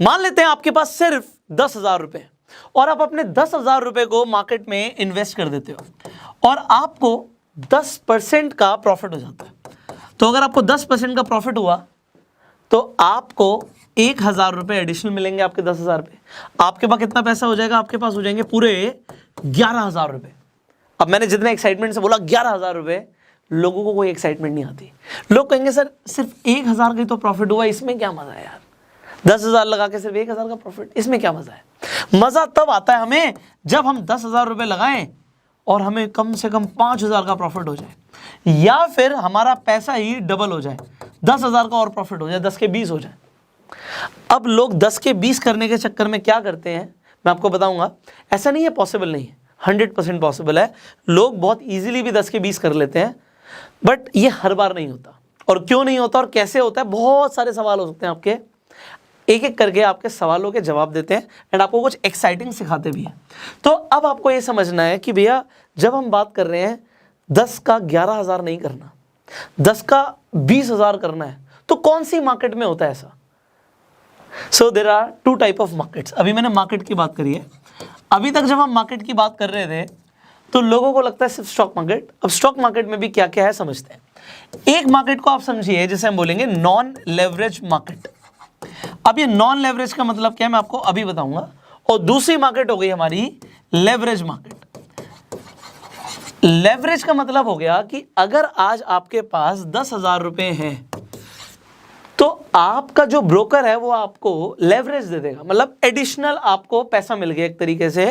मान लेते हैं आपके पास सिर्फ 10,000 रुपए और आप अपने 10,000 रुपए को मार्केट में इन्वेस्ट कर देते हो और आपको 10% का प्रॉफिट हो जाता है। तो अगर आपको 10% का प्रॉफिट हुआ तो आपको 1,000 रुपए एडिशनल मिलेंगे आपके 10,000 पे। आपके पास कितना पैसा हो जाएगा? आपके पास हो जाएंगे पूरे 11,000 रुपए। अब मैंने जितने एक्साइटमेंट से बोला 11,000 रुपए, लोगों को कोई एक्साइटमेंट नहीं आती। लोग कहेंगे सर सिर्फ 1,000 का ही तो प्रॉफिट हुआ, इसमें क्या मजा है यार? 10,000 लगा के सिर्फ 1,000 का प्रॉफिट, इसमें क्या मजा है? मजा तब आता है हमें जब हम 10,000 रुपए लगाएं और हमें कम से कम 5,000 का प्रॉफिट हो जाए, या फिर हमारा पैसा ही डबल हो जाए, 10,000 का और प्रॉफिट हो जाए, 10 के 20 हो जाए। अब लोग 10 के 20 करने के चक्कर में क्या करते हैं, मैं आपको बताऊंगा। ऐसा नहीं है पॉसिबल नहीं है, 100% पॉसिबल है। लोग बहुत इजीली भी 10 के 20 कर लेते हैं, बट ये हर बार नहीं होता। और क्यों नहीं होता और कैसे होता है, बहुत सारे सवाल हो सकते हैं आपके। एक एक करके आपके सवालों के जवाब देते हैं एंड आपको कुछ एक्साइटिंग सिखाते भी हैं। तो अब आपको ये समझना है कि भैया जब हम बात कर रहे हैं 10 का 11,000 नहीं करना, 10 का 20,000 करना है, तो कौन सी मार्केट में होता है ऐसा? So there are 2 type of markets. अभी मैंने मार्केट की बात करी है। अभी तक जब हम मार्केट की बात कर रहे थे तो लोगों को लगता है सिर्फ स्टॉक मार्केट। अब स्टॉक मार्केट में भी क्या क्या है समझते हैं। एक मार्केट को आप समझिए जिसे हम बोलेंगे नॉन लेवरेज मार्केट। अब ये नॉन लेवरेज का मतलब क्या है मैं आपको अभी बताऊंगा। और दूसरी मार्केट हो गई हमारी लेवरेज मार्केट। लेवरेज का मतलब हो गया कि अगर आज आपके पास 10,000 रुपए हैं तो आपका जो ब्रोकर है वो आपको लेवरेज दे देगा, मतलब एडिशनल आपको पैसा मिल गया एक तरीके से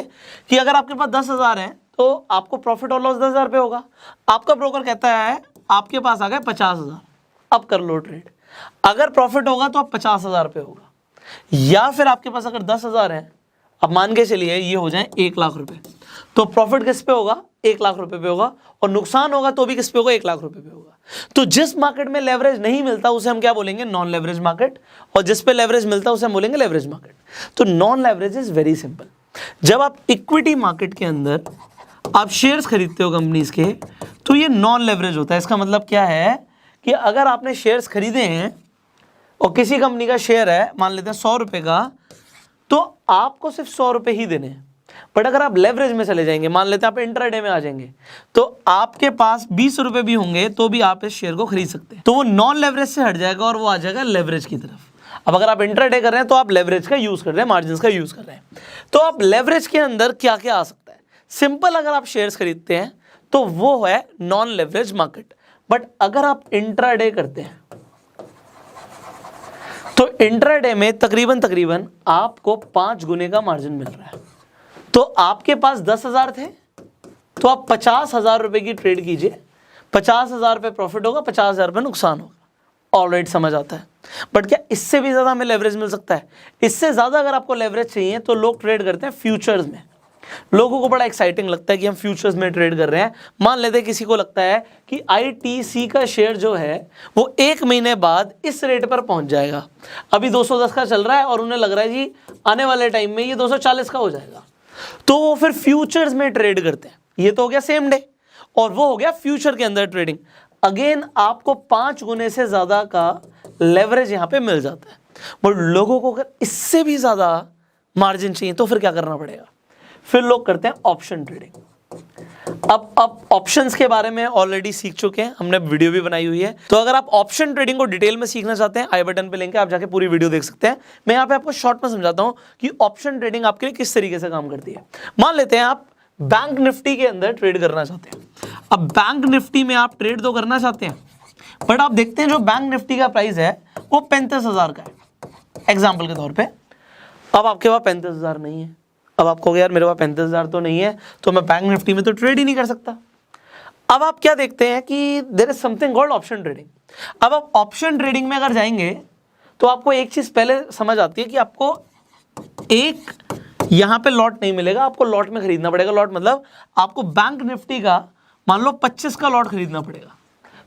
कि अगर आपके पास 10,000 है तो आपको प्रॉफिट और लॉस 10,000 रुपये होगा। आपका ब्रोकर कहता है आपके पास आ गए 50,000, अब कर लो ट्रेड। अगर प्रॉफिट होगा तो अब 50,000 रुपये होगा। या फिर आपके पास अगर 10,000 है, अब मान के चलिए ये हो जाए 1,00,000 रुपये, तो प्रॉफिट किस पे होगा? 1,00,000 रुपये पे होगा। और नुकसान होगा तो भी किस पे होगा? 1,00,000 रुपये पे होगा। तो जिस मार्केट में लेवरेज नहीं मिलता उसे हम क्या बोलेंगे? Non leverage market. और जिस पे लेवरेज मिलता है उसे हम बोलेंगे लेवरेज मार्केट। तो non leverage is very simple. जब आप इक्विटी मार्केट के अंदर आप शेयर्स खरीदते हो कंपनीज के, तो ये नॉन लेवरेज होता है। इसका मतलब क्या है कि अगर आपने शेयर्स खरीदे हैं और किसी कंपनी का शेयर है, मान लेते हैं 100 रुपए का, तो आपको सिर्फ 100 रुपए ही देने हैं। बट अगर आप लेवरेज में चले जाएंगे, मान लेते हैं आप इंट्राडे में आ जाएंगे, तो आपके पास 20 रुपए भी होंगे तो भी आप इस शेयर को खरीद सकते हैं। तो वो नॉन लेवरेज से हट जाएगा और वो आ जाएगा लेवरेज की तरफ। अब अगर आप इंट्राडे कर रहे हैं तो आप लेवरेज का यूज कर रहे हैं, मार्जिन का यूज कर रहे हैं। तो आप लेवरेज के अंदर क्या क्या आ सकता है? सिंपल, अगर आप शेयर्स खरीदते हैं तो वो है नॉन लेवरेज मार्केट। बट अगर आप इंट्राडे करते हैं तो इंट्राडे में तकरीबन आपको 5 गुने का मार्जिन मिल रहा है। तो आपके पास 10,000 थे तो आप 50,000 रुपए की ट्रेड कीजिए, 50,000 रुपये प्रॉफिट होगा, 50,000 रुपये नुकसान होगा। ऑलराइट, समझ आता है। बट क्या इससे भी ज़्यादा हमें लेवरेज मिल सकता है? इससे ज़्यादा अगर आपको लेवरेज चाहिए तो लोग ट्रेड करते हैं फ्यूचर्स में। लोगों को बड़ा एक्साइटिंग लगता है कि हम फ्यूचर्स में ट्रेड कर रहे हैं। मान लेते हैं किसी को लगता है कि ITC का शेयर जो है वो 1 महीने बाद इस रेट पर पहुंच जाएगा। अभी 210 का चल रहा है और उन्हें लग रहा है जी आने वाले टाइम में ये 240 का हो जाएगा, तो वो फिर फ्यूचर्स में ट्रेड करते हैं। ये तो हो गया सेम डे और वो हो गया फ्यूचर के अंदर ट्रेडिंग। अगेन आपको 5 गुने से ज्यादा का लेवरेज यहां पे मिल जाता है। बट लोगों को अगर इससे भी ज्यादा मार्जिन चाहिए तो फिर क्या करना पड़ेगा? फिर लोग करते हैं ऑप्शन ट्रेडिंग। अब ऑप्शंस के बारे में ऑलरेडी सीख चुके हैं, हमने वीडियो भी बनाई हुई है। तो अगर आप ऑप्शन ट्रेडिंग को डिटेल में सीखना चाहते हैं, आई बटन पे लिंक है, आप जाके पूरी वीडियो देख सकते हैं। मैं यहाँ पे आपको शॉर्ट में समझाता हूँ कि ऑप्शन ट्रेडिंग आपके लिए किस तरीके से काम करती है। मान लेते हैं आप बैंक निफ्टी के अंदर ट्रेड करना चाहते हैं। अब बैंक निफ्टी में आप ट्रेड तो करना चाहते हैं, बट आप देखते हैं जो बैंक निफ्टी का प्राइस है वो 35,000 का है एग्जाम्पल के तौर पर। अब आपके पास 35,000 नहीं है। अब आप कहोगे यार मेरे पास 35,000 तो नहीं है, तो मैं बैंक निफ्टी में तो ट्रेड ही नहीं कर सकता। अब आप क्या देखते हैं कि there is something called option trading. अब आप ऑप्शन ट्रेडिंग में अगर जाएंगे तो आपको एक चीज पहले समझ आती है कि आपको एक यहां पे लॉट नहीं मिलेगा, आपको लॉट में खरीदना पड़ेगा। लॉट मतलब आपको बैंक निफ्टी का मान लो 25 का लॉट खरीदना पड़ेगा।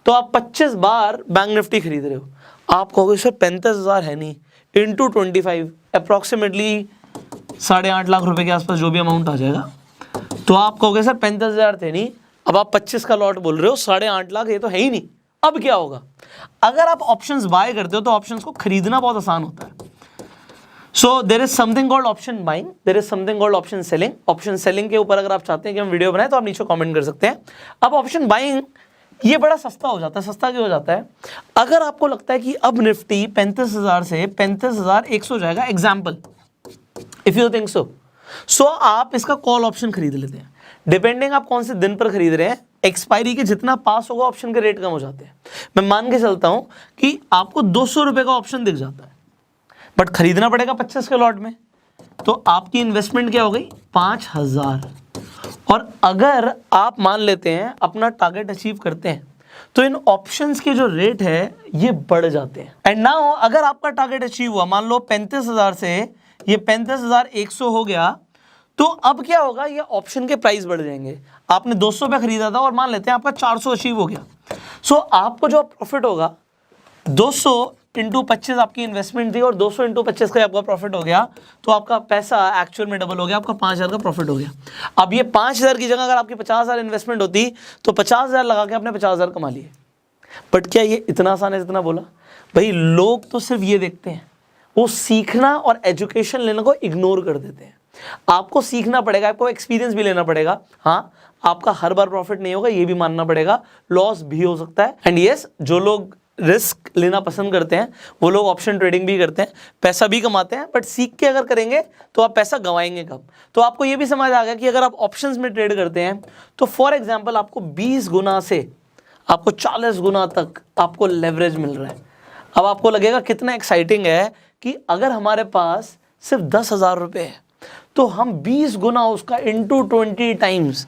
तो आप 25 बार बैंक निफ्टी खरीद रहे हो। आप कहोगे सर 35,000 है नहीं, इंटू 25 अप्रॉक्सीमेटली 8.5 लाख रुपए के आसपास जो भी अमाउंट आ जाएगा। तो आप कहोगे सर 35,000 थे नहीं, अब आप 25 का लॉट बोल रहे हो, 8.5 लाख, ये तो है ही नहीं। अब क्या होगा? अगर आप ऑप्शंस बाय करते हो तो ऑप्शंस को खरीदना बहुत आसान होता है। So there is something called option buying, there is something called option selling. Option selling के ऊपर अगर आप चाहते हैं कि हम वीडियो बनाए तो आप नीचे कमेंट कर सकते हैं। अब ऑप्शन बाइंग ये बड़ा सस्ता हो जाता है। सस्ता क्यों हो जाता है? अगर आपको लगता है कि अब निफ्टी 35,000 से 35,100 हो जाएगा, example, if you think so आप इसका कॉल ऑप्शन खरीद लेते हैं। डिपेंडिंग आप कौन से दिन पर खरीद रहे हैं, एक्सपायरी के जितना पास होगा ऑप्शन के रेट कम हो जाते हैं। मैं मान के चलता हूं कि आपको 200 रुपए का ऑप्शन दिख जाता है, बट खरीदना पड़ेगा 25 के लॉट में, तो आपकी इन्वेस्टमेंट क्या हो गई? 5,000। और अगर आप मान लेते हैं अपना टारगेट अचीव करते हैं तो इन ऑप्शंस के जो रेट है ये बढ़ जाते हैं। एंड नाउ अगर आपका टारगेट अचीव हुआ, मान लो 35,000 से ये 35,100 हो गया, तो अब क्या होगा? ये ऑप्शन के प्राइस बढ़ जाएंगे। आपने 200 पे खरीदा था और मान लेते हैं आपका 400 अचीव हो गया, सो आपको जो प्रॉफिट होगा 200 इंटू 25 आपकी इन्वेस्टमेंट थी और 200 इंटू 25 का आपका प्रॉफिट हो गया, तो आपका पैसा एक्चुअल में डबल हो गया, आपका 5,000 का प्रॉफिट हो गया। अब ये 5,000 की जगह अगर आपकी 50,000 इन्वेस्टमेंट होती तो 50,000 लगा के आपने 50,000 कमा लिए। बट क्या ये इतना आसान है जितना बोला? भाई लोग तो सिर्फ ये देखते हैं, वो सीखना और एजुकेशन लेने को इग्नोर कर देते हैं। आपको सीखना पड़ेगा, आपको एक्सपीरियंस भी लेना पड़ेगा। हाँ, आपका हर बार प्रॉफिट नहीं होगा, ये भी मानना पड़ेगा, लॉस भी हो सकता है। एंड यस, जो लोग रिस्क लेना पसंद करते हैं वो लोग ऑप्शन ट्रेडिंग भी करते हैं, पैसा भी कमाते हैं, बट सीख के अगर करेंगे तो आप पैसा गंवाएंगे कब? तो आपको ये भी समझ आ गया कि अगर आप ऑप्शंस में ट्रेड करते हैं तो फॉर एग्जांपल आपको 20 गुना से आपको 40 गुना तक आपको लेवरेज मिल रहा है। अब आपको लगेगा कितना एक्साइटिंग है कि अगर हमारे पास सिर्फ 10,000 रुपये है तो हम 20 गुना उसका इंटू 20 टाइम्स,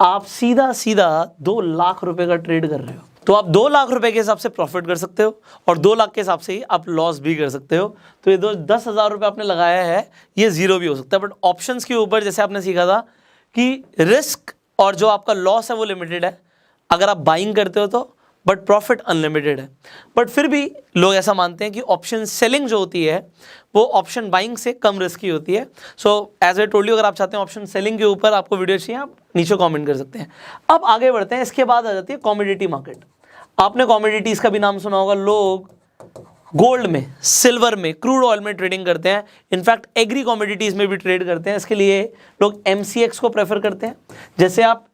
आप सीधा सीधा 2 लाख रुपए का ट्रेड कर रहे हो। तो आप 2 लाख रुपए के हिसाब से प्रॉफिट कर सकते हो और 2 लाख के हिसाब से ही आप लॉस भी कर सकते हो। तो ये 10,000 रुपये आपने लगाया है, ये जीरो भी हो सकता है। बट ऑप्शंस के ऊपर जैसे आपने सीखा था कि रिस्क और जो आपका लॉस है वो लिमिटेड है अगर आप बाइंग करते हो तो, बट प्रॉफिट अनलिमिटेड है। बट फिर भी लोग ऐसा मानते हैं कि ऑप्शन सेलिंग जो होती है वो ऑप्शन बाइंग से कम रिस्की होती है। So as I told you, अगर आप चाहते हैं ऑप्शन सेलिंग के ऊपर आपको वीडियो चाहिए, आप नीचे कमेंट कर सकते हैं। अब आगे बढ़ते हैं, इसके बाद आ जाती है कमोडिटी मार्केट। आपने कमोडिटीज का भी नाम सुना होगा। लोग गोल्ड में, सिल्वर में, क्रूड ऑयल में ट्रेडिंग करते हैं। इनफैक्ट एग्री कमोडिटीज में भी ट्रेड करते हैं। इसके लिए लोग MCX को प्रेफर करते हैं। जैसे आप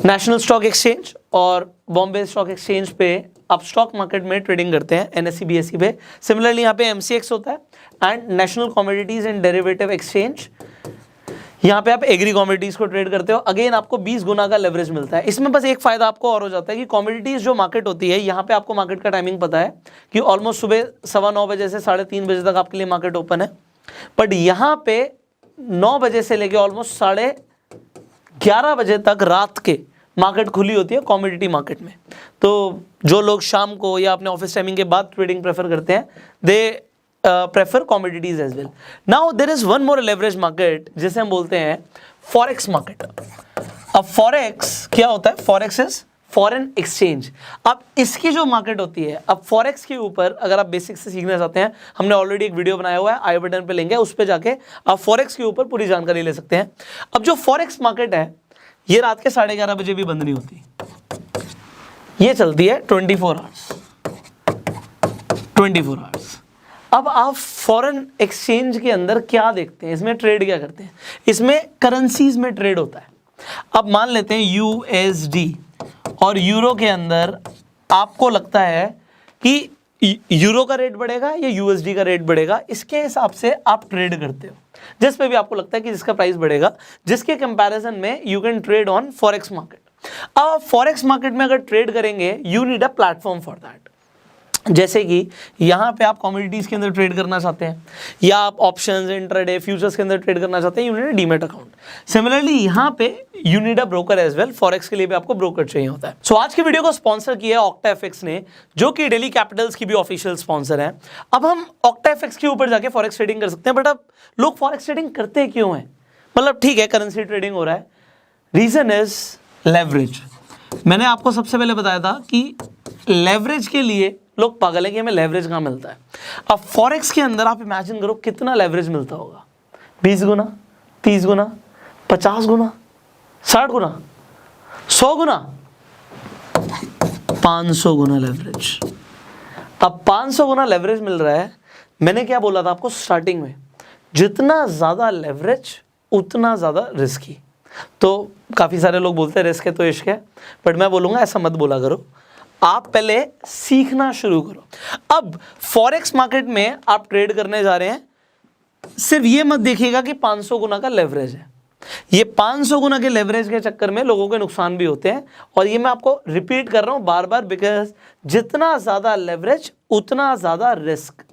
नेशनल स्टॉक एक्सचेंज और बॉम्बे स्टॉक एक्सचेंज पे आप स्टॉक मार्केट में ट्रेडिंग करते हैं, NSE BSE पे। सिमिलरली यहाँ पे MCX होता है and national commodities and derivative exchange. यहाँ पे आप एग्री कमोडिटीज को ट्रेड करते हो। अगेन आपको 20 गुना का लेवरेज मिलता है। इसमें बस एक फायदा आपको और हो जाता है कि कमोडिटीज जो मार्केट होती है, यहाँ पे आपको मार्केट का टाइमिंग पता है कि ऑलमोस्ट सुबह 9:15 बजे से 3:30 बजे तक आपके लिए मार्केट ओपन है। बट यहाँ पे 9 बजे से लेके ऑलमोस्ट 11:30 बजे तक रात के मार्केट खुली होती है कमोडिटी मार्केट में। तो जो लोग शाम को या अपने ऑफिस टाइमिंग के बाद ट्रेडिंग प्रेफर करते हैं, they prefer commodities as well. Now there is one more leverage market जिसे हम बोलते हैं फॉरेक्स मार्केट। अब फॉरेक्स क्या होता है? Forex is foreign exchange. अब इसकी जो मार्केट होती है, अब फॉरेक्स के ऊपर अगर आप बेसिक से सीखना चाहते हैं, हमने ऑलरेडी एक वीडियो बनाया हुआ है, आई बटन पे लेंगे, उस पे जाके आप फॉरेक्स के ऊपर पूरी जानकारी ले सकते हैं। अब जो फॉरेक्स मार्केट है ये रात के 11:30 बजे भी बंद नहीं होती, ये चलती है 24 आवर्स। 24 आवर्स। अब आप फॉरेन एक्सचेंज के अंदर क्या देखते हैं, इसमें ट्रेड क्या करते हैं? इसमें करेंसीज में ट्रेड होता है। अब मान लेते हैं USD और यूरो के अंदर आपको लगता है कि यूरो का रेट बढ़ेगा या USD का रेट बढ़ेगा, इसके हिसाब से आप ट्रेड करते हो। जिस पे भी आपको लगता है कि जिसका प्राइस बढ़ेगा, जिसके कंपैरिजन में you can trade on forex market. अब फॉरेक्स मार्केट में अगर ट्रेड करेंगे, you need a platform for that. जैसे कि यहाँ पे आप कमोडिटीज के अंदर ट्रेड करना चाहते हैं या आप ऑप्शंस, इंट्राडे, फ्यूचर्स के अंदर ट्रेड करना चाहते हैं, you need a demat account. Similarly यहाँ पे you need a broker as well. Forex के लिए भी आपको ब्रोकर चाहिए होता है। सो आज की वीडियो को स्पॉन्सर किया है OctaFX ने, जो कि डेली कैपिटल्स की भी ऑफिशियल स्पॉन्सर है। अब हम OctaFX के ऊपर जाके फॉरेक्स ट्रेडिंग कर सकते हैं। बट अब लोग फॉरेक्स ट्रेडिंग करते क्यों हैं? मतलब ठीक है, करेंसी ट्रेडिंग हो रहा है, रीजन इज लेवरेज। मैंने आपको सबसे पहले बताया था कि लेवरेज के लिए लोग पागल है कि हमें लेवरेज कहाँ मिलता है। अब फॉरेक्स के अंदर आप इमेजिन करो कितना लेवरेज मिलता होगा। 20 गुना, 30 गुना, 50 गुना, 60 गुना, 100 गुना, 500 गुना लेवरेज। अब 500 गुना लेवरेज मिल रहा है मैंने क्या बोला था आपको स्टार्टिंग में, जितना ज़्यादा लेवरेज उतना ज़्यादा रिस्की। तो काफ़ी सारे लोग बोलते हैं रिस्क है तो इश्क है, बट मैं बोलूँगा ऐसा मत बोला करो, आप पहले सीखना शुरू करो। अब फॉरेक्स मार्केट में आप ट्रेड करने जा रहे हैं, सिर्फ ये मत देखिएगा कि 500 गुना का लेवरेज है। ये 500 गुना के लेवरेज के चक्कर में लोगों के नुकसान भी होते हैं, और ये मैं आपको रिपीट कर रहा हूं बार बार, बिकॉज जितना ज़्यादा लेवरेज उतना ज़्यादा रिस्क।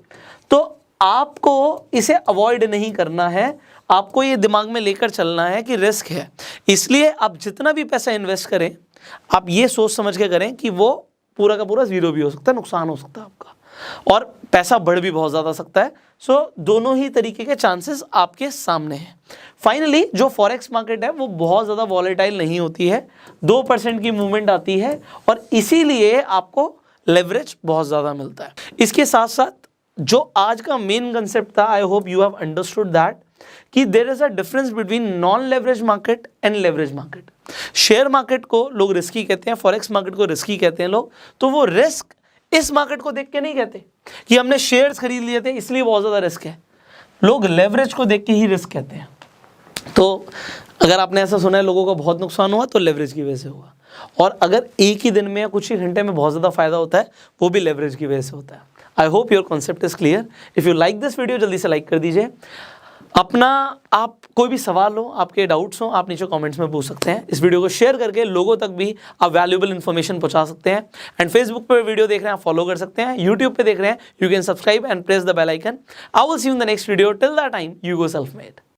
तो आपको इसे अवॉइड नहीं करना है, आपको ये दिमाग में लेकर चलना है कि रिस्क है। इसलिए आप जितना भी पैसा इन्वेस्ट करें, आप ये सोच समझ के करें कि वो पूरा का पूरा जीरो भी हो सकता है, नुकसान हो सकता है आपका, और पैसा बढ़ भी बहुत ज़्यादा सकता है। सो दोनों ही तरीके के चांसेस आपके सामने हैं। फाइनली जो फॉरेक्स मार्केट है वो बहुत ज़्यादा वॉलेटाइल नहीं होती है, 2% की मूवमेंट आती है, और इसीलिए आपको लेवरेज बहुत ज़्यादा मिलता है। इसके साथ साथ जो आज का मेन कंसेप्ट था, I hope you have understood that, कि there is a difference between non leverage market and leverage market. Share market को लोग रिस्की कहते हैं, फॉरेक्स मार्केट को रिस्की कहते हैं लोग, तो वो रिस्क इस मार्केट को देख के नहीं कहते कि हमने शेयर्स खरीद लिए थे इसलिए बहुत ज़्यादा रिस्क है, लोग लेवरेज को देख के ही रिस्क कहते हैं। तो अगर आपने ऐसा सुना है लोगों का बहुत नुकसान हुआ तो लेवरेज की वजह से हुआ, और अगर एक ही दिन में या कुछ ही घंटे में बहुत ज़्यादा फायदा होता है वो भी लेवरेज की वजह से होता है। I hope your concept is clear. If you like this video जल्दी से लाइक कर दीजिए। अपना आप कोई भी सवाल हो, आपके डाउट्स हो, आप नीचे कमेंट्स में पूछ सकते हैं। इस वीडियो को शेयर करके लोगों तक भी आप वैल्यूएबल इन्फॉर्मेशन पहुंचा सकते हैं। एंड फेसबुक पे वीडियो देख रहे हैं आप फॉलो कर सकते हैं, यूट्यूब पे देख रहे हैं you can subscribe and press the bell icon. I will see you in the next video. Till that time you go self made.